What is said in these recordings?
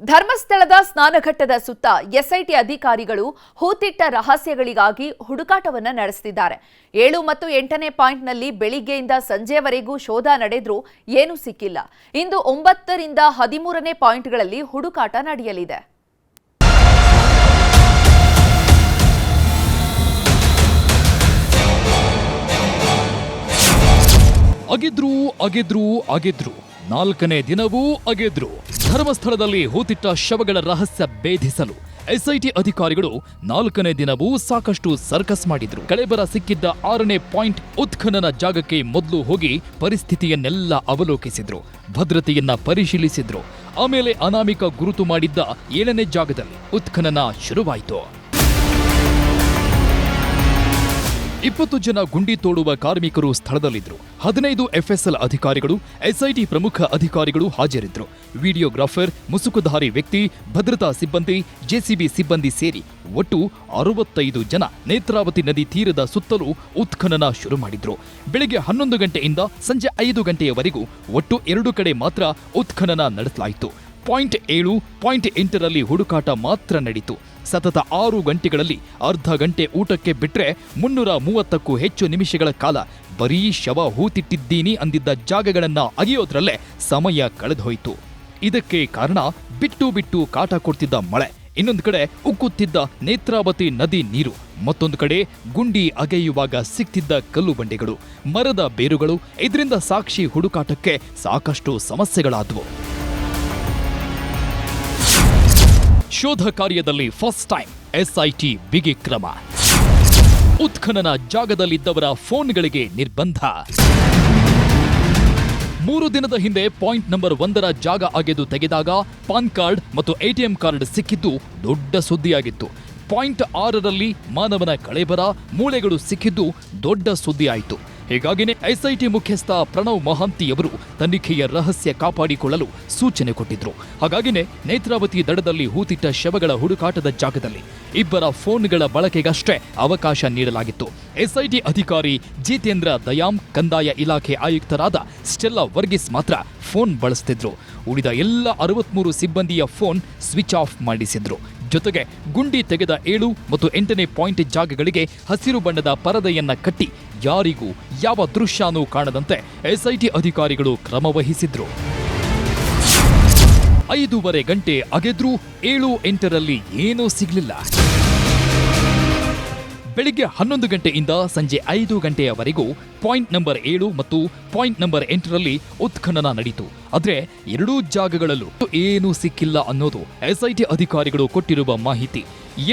ಧರ್ಮಸ್ಥಳದ ಸ್ನಾನಘಟ್ಟದ ಸುತ್ತ ಎಸ್ಐಟಿ ಅಧಿಕಾರಿಗಳು ಹೂತಿಟ್ಟ ರಹಸ್ಯಗಳಿಗಾಗಿ ಹುಡುಕಾಟವನ್ನು ನಡೆಸುತ್ತಿದ್ದಾರೆ. 7 ಮತ್ತು 8ನೇ ಪಾಯಿಂಟ್ನಲ್ಲಿ ಬೆಳಿಗ್ಗೆಯಿಂದ ಸಂಜೆವರೆಗೂ ಶೋಧ ನಡೆದರೂ ಏನೂ ಸಿಕ್ಕಿಲ್ಲ. ಇಂದು 9 ರಿಂದ 13ನೇ ಪಾಯಿಂಟ್ಗಳಲ್ಲಿ ಹುಡುಕಾಟ ನಡೆಯಲಿದೆ. ಅಗೆದ್ರು 4ನೇ ದಿನವೂ ಅಗೆದ್ರು. ಧರ್ಮಸ್ಥಳದಲ್ಲಿ ಹೂತಿಟ್ಟ ಶವಗಳ ರಹಸ್ಯ ಭೇದಿಸಲು ಎಸ್ಐಟಿ ಅಧಿಕಾರಿಗಳು 4ನೇ ದಿನವೂ ಸಾಕಷ್ಟು ಸರ್ಕಸ್ ಮಾಡಿದ್ರು. ಕಳೆಬರ ಸಿಕ್ಕಿದ್ದ 6ನೇ ಪಾಯಿಂಟ್ ಉತ್ಖನನ ಜಾಗಕ್ಕೆ ಮೊದಲು ಹೋಗಿ ಪರಿಸ್ಥಿತಿಯನ್ನೆಲ್ಲ ಅವಲೋಕಿಸಿದ್ರು, ಭದ್ರತೆಯನ್ನ ಪರಿಶೀಲಿಸಿದ್ರು. ಆಮೇಲೆ ಅನಾಮಿಕ ಗುರುತು ಮಾಡಿದ್ದ 7ನೇ ಜಾಗದಲ್ಲಿ ಉತ್ಖನನ ಶುರುವಾಯಿತು. 20 ಜನ ಗುಂಡಿ ತೋಡುವ ಕಾರ್ಮಿಕರು ಸ್ಥಳದಲ್ಲಿದ್ದರು. 15 ಎಫ್ಎಸ್ಎಲ್ ಅಧಿಕಾರಿಗಳು, ಎಸ್ಐಟಿ ಪ್ರಮುಖ ಅಧಿಕಾರಿಗಳು ಹಾಜರಿದ್ದರು. ವಿಡಿಯೋಗ್ರಾಫರ್, ಮುಸುಕುಧಾರಿ ವ್ಯಕ್ತಿ, ಭದ್ರತಾ ಸಿಬ್ಬಂದಿ, ಜೆಸಿಬಿ ಸಿಬ್ಬಂದಿ ಸೇರಿ ಒಟ್ಟು 65 ಜನ ನೇತ್ರಾವತಿ ನದಿ ತೀರದ ಸುತ್ತಲೂ ಉತ್ಖನನ ಶುರು ಮಾಡಿದ್ರು. ಬೆಳಗ್ಗೆ 11 ಗಂಟೆಯಿಂದ ಸಂಜೆ 5 ಗಂಟೆಯವರೆಗೂ ಒಟ್ಟು 2 ಕಡೆ ಮಾತ್ರ ಉತ್ಖನನ ನಡೆಸಲಾಯಿತು. ಪಾಯಿಂಟ್ 7, ಪಾಯಿಂಟ್ 8ರಲ್ಲಿ ಹುಡುಕಾಟ ಮಾತ್ರ ನಡೀತು. ಸತತ 6 ಗಂಟೆಗಳಲ್ಲಿ ಅರ್ಧ ಗಂಟೆ ಊಟಕ್ಕೆ ಬಿಟ್ರೆ 330ಕ್ಕೂ ಹೆಚ್ಚು ನಿಮಿಷಗಳ ಕಾಲ ಬರೀ ಶವ ಹೂತಿಟ್ಟಿದ್ದೀನಿ ಅಂದಿದ್ದ ಜಾಗಗಳನ್ನ ಅಗೆಯೋದ್ರಲ್ಲೇ ಸಮಯ ಕಳೆದೋಯ್ತು. ಇದಕ್ಕೆ ಕಾರಣ ಬಿಟ್ಟು ಕಾಟ ಕೊಡ್ತಿದ್ದ ಮಳೆ, ಇನ್ನೊಂದು ಕಡೆ ಉಕ್ಕುತ್ತಿದ್ದ ನೇತ್ರಾವತಿ ನದಿ ನೀರು, ಮತ್ತೊಂದು ಕಡೆ ಗುಂಡಿ ಅಗೆಯುವಾಗ ಸಿಕ್ತಿದ್ದ ಕಲ್ಲು ಬಂಡೆಗಳು, ಮರದ ಬೇರುಗಳು. ಇದರಿಂದ ಸಾಕ್ಷಿ ಹುಡುಕಾಟಕ್ಕೆ ಸಾಕಷ್ಟು ಸಮಸ್ಯೆಗಳಾದವು. ಶೋಧ ಕಾರ್ಯದಲ್ಲಿ ಫಸ್ಟ್ ಟೈಮ್ ಎಸ್ಐಟಿ ಬಿಗಿ ಕ್ರಮ. ಉತ್ಖನನ ಜಾಗದಲ್ಲಿದ್ದವರ ಫೋನ್ಗಳಿಗೆ ನಿರ್ಬಂಧ. 3 ದಿನದ ಹಿಂದೆ ಪಾಯಿಂಟ್ ನಂಬರ್ 1ರ ಜಾಗ ಅಗೆದು ತೆಗೆದಾಗ ಪಾನ್ ಕಾರ್ಡ್ ಮತ್ತು ಎಟಿಎಂ ಕಾರ್ಡ್ ಸಿಕ್ಕಿದ್ದು ದೊಡ್ಡ ಸುದ್ದಿಯಾಗಿತ್ತು. ಪಾಯಿಂಟ್ 6ರಲ್ಲಿ ಮಾನವನ ಕಳೆಬರ, ಮೂಳೆಗಳು ಸಿಕ್ಕಿದ್ದು ದೊಡ್ಡ ಸುದ್ದಿಯಾಯಿತು. ಹೀಗಾಗಿನೇ ಎಸ್ಐಟಿ ಮುಖ್ಯಸ್ಥ ಪ್ರಣವ್ ಮಹಾಂತಿಯವರು ತನಿಖೆಯ ರಹಸ್ಯ ಕಾಪಾಡಿಕೊಳ್ಳಲು ಸೂಚನೆ ಕೊಟ್ಟಿದ್ರು. ಹಾಗಾಗಿನೇ ನೇತ್ರಾವತಿ ದಡದಲ್ಲಿ ಹೂತಿಟ್ಟ ಶವಗಳ ಹುಡುಕಾಟದ ಜಾಗದಲ್ಲಿ ಇಬ್ಬರ ಫೋನ್ಗಳ ಬಳಕೆಗಷ್ಟೇ ಅವಕಾಶ ನೀಡಲಾಗಿತ್ತು. ಎಸ್ಐಟಿ ಅಧಿಕಾರಿ ಜಿತೇಂದ್ರ ದಯಾಂ, ಕಂದಾಯ ಇಲಾಖೆ ಆಯುಕ್ತರಾದ ಸ್ಟೆಲ್ಲಾ ವರ್ಗೀಸ್ ಮಾತ್ರ ಫೋನ್ ಬಳಸ್ತಿದ್ರು. ಉಳಿದ ಎಲ್ಲ 63 ಸಿಬ್ಬಂದಿಯ ಫೋನ್ ಸ್ವಿಚ್ ಆಫ್ ಮಾಡಿಸಿದ್ರು. ಜೊತೆಗೆ ಗುಂಡಿ ತೆಗೆದ 7 ಮತ್ತು 8ನೇ ಪಾಯಿಂಟ್ ಜಾಗಗಳಿಗೆ ಹಸಿರು ಬಣ್ಣದ ಪರದೆಯನ್ನ ಕಟ್ಟಿ ಯಾರಿಗೂ ಯಾವ ದೃಶ್ಯನೂ ಕಾಣದಂತೆ ಎಸ್ಐಟಿ ಅಧಿಕಾರಿಗಳು ಕ್ರಮ ವಹಿಸಿದ್ರು. 5.5 ಗಂಟೆ ಅಗೆದ್ರೂ 7, 8ರಲ್ಲಿ ಏನೂ ಸಿಗ್ಲಿಲ್ಲ. ಬೆಳಿಗ್ಗೆ 11 ಗಂಟೆಯಿಂದ ಸಂಜೆ 5 ಗಂಟೆಯವರೆಗೂ ಪಾಯಿಂಟ್ ನಂಬರ್ 7 ಮತ್ತು ಪಾಯಿಂಟ್ ನಂಬರ್ 8ರಲ್ಲಿ ಉತ್ಖನನ ನಡೀತು. ಆದ್ರೆ 2 ಜಾಗಗಳಲ್ಲೂ ಏನೂ ಸಿಕ್ಕಿಲ್ಲ ಅನ್ನೋದು ಎಸ್ಐಟಿ ಅಧಿಕಾರಿಗಳು ಕೊಟ್ಟಿರುವ ಮಾಹಿತಿ.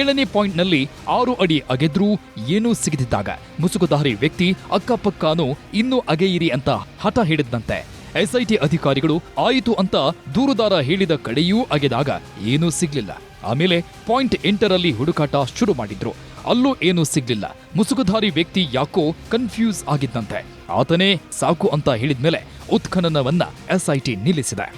7ನೇ ಪಾಯಿಂಟ್ನಲ್ಲಿ 6 ಅಡಿ ಅಗೆದ್ರೂ ಏನೂ ಸಿಗದಿದ್ದಾಗ ಮುಸುಕುಧಾರಿ ವ್ಯಕ್ತಿ ಅಕ್ಕಪಕ್ಕನೂ ಇನ್ನೂ ಅಗೆಯಿರಿ ಅಂತ ಹಠ ಹಿಡಿದಂತೆ ಎಸ್ಐಟಿ ಅಧಿಕಾರಿಗಳು ಆಯಿತು ಅಂತ ದೂರುದಾರ ಹೇಳಿದ ಕಡೆಯೂ ಅಗೆದಾಗ ಏನೂ ಸಿಗ್ಲಿಲ್ಲ. ಆಮೇಲೆ ಪಾಯಿಂಟ್ 8ರಲ್ಲಿ ಹುಡುಕಾಟ ಶುರು ಮಾಡಿದ್ರು. ಅಲ್ಲೂ ಏನೂ ಸಿಗ್ಲಿಲ್ಲ. ಮುಸುಕುಧಾರಿ ವ್ಯಕ್ತಿ ಯಾಕೋ ಕನ್ಫ್ಯೂಸ್ ಆಗಿದ್ದಂತೆ. ಆತನೇ ಸಾಕು ಅಂತ ಹೇಳಿದ್ಮೇಲೆ ಉತ್ಖನನವನ್ನ ಎಸ್ಐಟಿ ನಿಲ್ಲಿಸಿದೆ.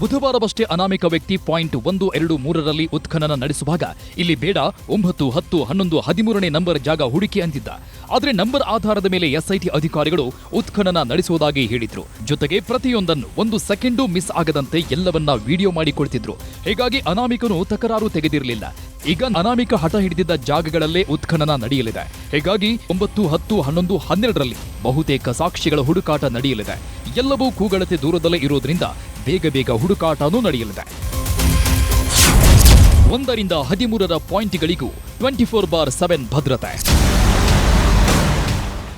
ಬುಧವಾರವಷ್ಟೇ ಅನಾಮಿಕ ವ್ಯಕ್ತಿ ಪಾಯಿಂಟ್ 1, 2, 3ರಲ್ಲಿ ಉತ್ಖನನ ನಡೆಸುವಾಗ ಇಲ್ಲಿ ಬೇಡ 9, 10, 11, 13ನೇ ನಂಬರ್ ಜಾಗ ಹುಡುಕಿ ಅಂತಿದ್ದ. ಆದ್ರೆ ನಂಬರ್ ಆಧಾರದ ಮೇಲೆ ಎಸ್ಐಟಿ ಅಧಿಕಾರಿಗಳು ಉತ್ಖನನ ನಡೆಸುವುದಾಗಿ ಹೇಳಿದ್ರು. ಜೊತೆಗೆ ಪ್ರತಿಯೊಂದನ್ನು 1 ಸೆಕೆಂಡು ಮಿಸ್ ಆಗದಂತೆ ಎಲ್ಲವನ್ನ ವಿಡಿಯೋ ಮಾಡಿಕೊಳ್ತಿದ್ರು. ಹೀಗಾಗಿ ಅನಾಮಿಕನು ತಕರಾರು ತೆಗೆದಿರಲಿಲ್ಲ. ಈಗ ಅನಾಮಿಕ ಹಠ ಹಿಡಿದಿದ್ದ ಜಾಗಗಳಲ್ಲೇ ಉತ್ಖನನ ನಡೆಯಲಿದೆ. ಹೀಗಾಗಿ 9, 10, 11, 12ರಲ್ಲಿ ಬಹುತೇಕ ಸಾಕ್ಷಿಗಳ ಹುಡುಕಾಟ ನಡೆಯಲಿದೆ. ಎಲ್ಲವೂ ಕೂಗಳತೆ ದೂರದಲ್ಲೇ ಇರೋದ್ರಿಂದ ಬೇಗ ಹುಡುಕಾಟನೂ ನಡೆಯಲಿದೆ. 1 ರಿಂದ 13ರ ಪಾಯಿಂಟ್ಗಳಿಗೂ 24/7 ಭದ್ರತೆ.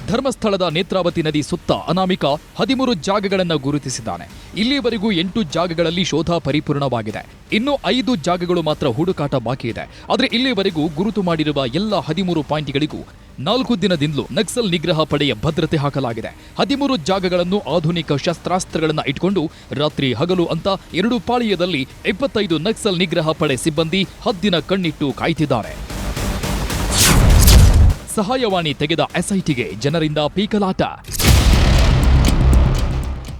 ಧರ್ಮಸ್ಥಳದ ನೇತ್ರಾವತಿ ನದಿ ಸುತ್ತ ಅನಾಮಿಕ 13 ಜಾಗಗಳನ್ನು ಗುರುತಿಸಿದ್ದಾನೆ. ಇಲ್ಲಿವರೆಗೂ 8 ಜಾಗಗಳಲ್ಲಿ ಶೋಧ ಪರಿಪೂರ್ಣವಾಗಿದೆ. ಇನ್ನು 5 ಜಾಗಗಳು ಮಾತ್ರ ಹುಡುಕಾಟ ಬಾಕಿ ಇದೆ. ಆದರೆ ಇಲ್ಲಿವರೆಗೂ ಗುರುತು ಮಾಡಿರುವ ಎಲ್ಲ 13 ಪಾಯಿಂಟ್ಗಳಿಗೂ 4 ದಿನದಿಂದಲೂ ನಕ್ಸಲ್ ನಿಗ್ರಹ ಪಡೆಯ ಭದ್ರತೆ ಹಾಕಲಾಗಿದೆ. 13 ಜಾಗಗಳನ್ನು ಆಧುನಿಕ ಶಸ್ತ್ರಾಸ್ತ್ರಗಳನ್ನು ಇಟ್ಕೊಂಡು ರಾತ್ರಿ ಹಗಲು ಅಂತ 2 ಪಾಳಿಯದಲ್ಲಿ 25 ನಕ್ಸಲ್ ನಿಗ್ರಹ ಪಡೆ ಸಿಬ್ಬಂದಿ ಹದ್ದಿನ ಕಣ್ಣಿಟ್ಟು ಕಾಯ್ತಿದ್ದಾರೆ. ಸಹಾಯವಾಣಿ ತೆಗೆದ ಎಸ್ಐಟಿಗೆ ಜನರಿಂದ ಪೀಕಲಾಟ.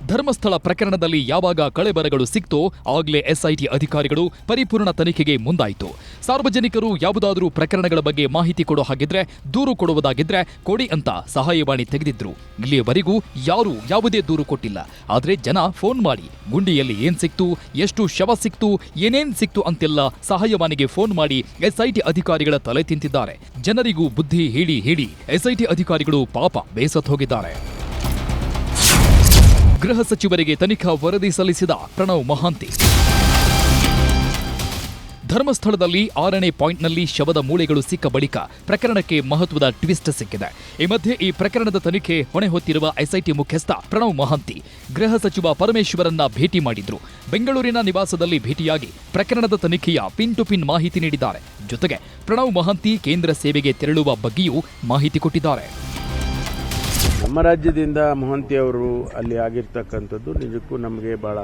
ಧರ್ಮಸ್ಥಳ ಪ್ರಕರಣದಲ್ಲಿ ಯಾವಾಗ ಕಳೆಬರಗಳು ಸಿಕ್ತೋ ಆಗಲೇ ಎಸ್ಐಟಿ ಅಧಿಕಾರಿಗಳು ಪರಿಪೂರ್ಣ ತನಿಖೆಗೆ ಮುಂದಾಯಿತು. ಸಾರ್ವಜನಿಕರು ಯಾವುದಾದರೂ ಪ್ರಕರಣಗಳ ಬಗ್ಗೆ ಮಾಹಿತಿ ಕೊಡೋ ಹಾಗಿದ್ರೆ, ದೂರು ಕೊಡುವುದಾಗಿದ್ರೆ ಕೊಡಿ ಅಂತ ಸಹಾಯವಾಣಿ ತೆಗೆದಿದ್ರು. ಇಲ್ಲಿಯವರೆಗೂ ಯಾರೂ ಯಾವುದೇ ದೂರು ಕೊಟ್ಟಿಲ್ಲ. ಆದ್ರೆ ಜನ ಫೋನ್ ಮಾಡಿ ಗುಂಡಿಯಲ್ಲಿ ಏನ್ ಸಿಕ್ತು, ಎಷ್ಟು ಶವ ಸಿಕ್ತು, ಏನೇನ್ ಸಿಕ್ತು ಅಂತೆಲ್ಲ ಸಹಾಯವಾಣಿಗೆ ಫೋನ್ ಮಾಡಿ ಎಸ್ಐಟಿ ಅಧಿಕಾರಿಗಳ ತಲೆ ತಿಂತಿದ್ದಾರೆ. ಜನರಿಗೂ ಬುದ್ಧಿ ಹೇಳಿ ಹೇಳಿ ಎಸ್ಐಟಿ ಅಧಿಕಾರಿಗಳು ಪಾಪ ಬೇಸತ್ತು ಹೋಗಿದ್ದಾರೆ. ಗೃಹ ಸಚಿವರಿಗೆ ತನಿಖಾ ವರದಿ ಸಲ್ಲಿಸಿದ ಪ್ರಣವ್ ಮಹಾಂತಿ. ಧರ್ಮಸ್ಥಳದಲ್ಲಿ 6ನೇ ಪಾಯಿಂಟ್ನಲ್ಲಿ ಶವದ ಮೂಳೆಗಳು ಸಿಕ್ಕ ಬಳಿಕ ಪ್ರಕರಣಕ್ಕೆ ಮಹತ್ವದ ಟ್ವಿಸ್ಟ್ ಸಿಕ್ಕಿದೆ. ಈ ಮಧ್ಯೆ ಈ ಪ್ರಕರಣದ ತನಿಖೆ ಹೊಣೆ ಹೊತ್ತಿರುವ ಎಸ್ಐಟಿ ಮುಖ್ಯಸ್ಥ ಪ್ರಣವ್ ಮಹಾಂತಿ ಗೃಹ ಸಚಿವ ಪರಮೇಶ್ವರನ್ನ ಭೇಟಿ ಮಾಡಿದ್ರು. ಬೆಂಗಳೂರಿನ ನಿವಾಸದಲ್ಲಿ ಭೇಟಿಯಾಗಿ ಪ್ರಕರಣದ ತನಿಖೆಯ ಪಿನ್ ಟು ಪಿನ್ ಮಾಹಿತಿ ನೀಡಿದ್ದಾರೆ. ಜೊತೆಗೆ ಪ್ರಣವ್ ಮಹಾಂತಿ ಕೇಂದ್ರ ಸೇವೆಗೆ ತೆರಳುವ ಬಗ್ಗೆಯೂ ಮಾಹಿತಿ ಕೊಟ್ಟಿದ್ದಾರೆ. ನಮ್ಮ ರಾಜ್ಯದಿಂದ ಮೊಹಂತಿ ಅವರು ಅಲ್ಲಿ ಆಗಿರ್ತಕ್ಕಂಥದ್ದು ನಿಜಕ್ಕೂ ನಮಗೆ ಬಹಳ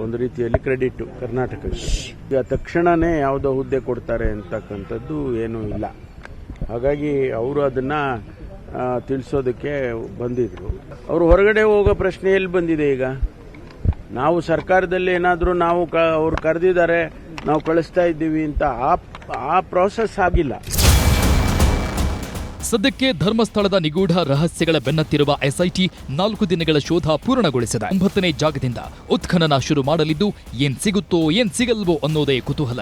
ಒಂದು ರೀತಿಯಲ್ಲಿ ಕ್ರೆಡಿಟ್ ಕರ್ನಾಟಕಕ್ಕೆ. ಈಗ ತಕ್ಷಣನೇ ಯಾವುದೋ ಹುದ್ದೆ ಕೊಡ್ತಾರೆ ಅಂತಕ್ಕಂಥದ್ದು ಏನೂ ಇಲ್ಲ. ಹಾಗಾಗಿ ಅವರು ಅದನ್ನ ತಿಳಿಸೋದಕ್ಕೆ ಬಂದಿದ್ರು. ಅವರು ಹೊರಗಡೆ ಹೋಗೋ ಪ್ರಶ್ನೆ ಎಲ್ಲಿ ಬಂದಿದೆ? ಈಗ ನಾವು ಸರ್ಕಾರದಲ್ಲಿ ಏನಾದರೂ ನಾವು ಅವ್ರು ಕರೆದಿದ್ದಾರೆ, ನಾವು ಕಳಿಸ್ತಾ ಇದ್ದೀವಿ ಅಂತ ಆ ಪ್ರಾಸೆಸ್ ಆಗಿಲ್ಲ. ಸದ್ಯಕ್ಕೆ ಧರ್ಮಸ್ಥಳದ ನಿಗೂಢ ರಹಸ್ಯಗಳ ಬೆನ್ನತ್ತಿರುವ ಎಸ್ಐಟಿ 4 ದಿನಗಳ ಶೋಧ ಪೂರ್ಣಗೊಳಿಸಿದೆ. 9ನೇ ಜಾಗದಿಂದ ಉತ್ಖನನ ಶುರು ಮಾಡಲಿದ್ದು, ಏನ್ ಸಿಗುತ್ತೋ ಏನ್ ಸಿಗಲ್ವೋ ಅನ್ನೋದೇ ಕುತೂಹಲ.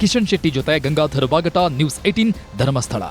ಕಿಶನ್ ಶೆಟ್ಟಿ ಜೊತೆ ಗಂಗಾಧರ್ ವಾಗಟ, ನ್ಯೂಸ್ 18 ಧರ್ಮಸ್ಥಳ.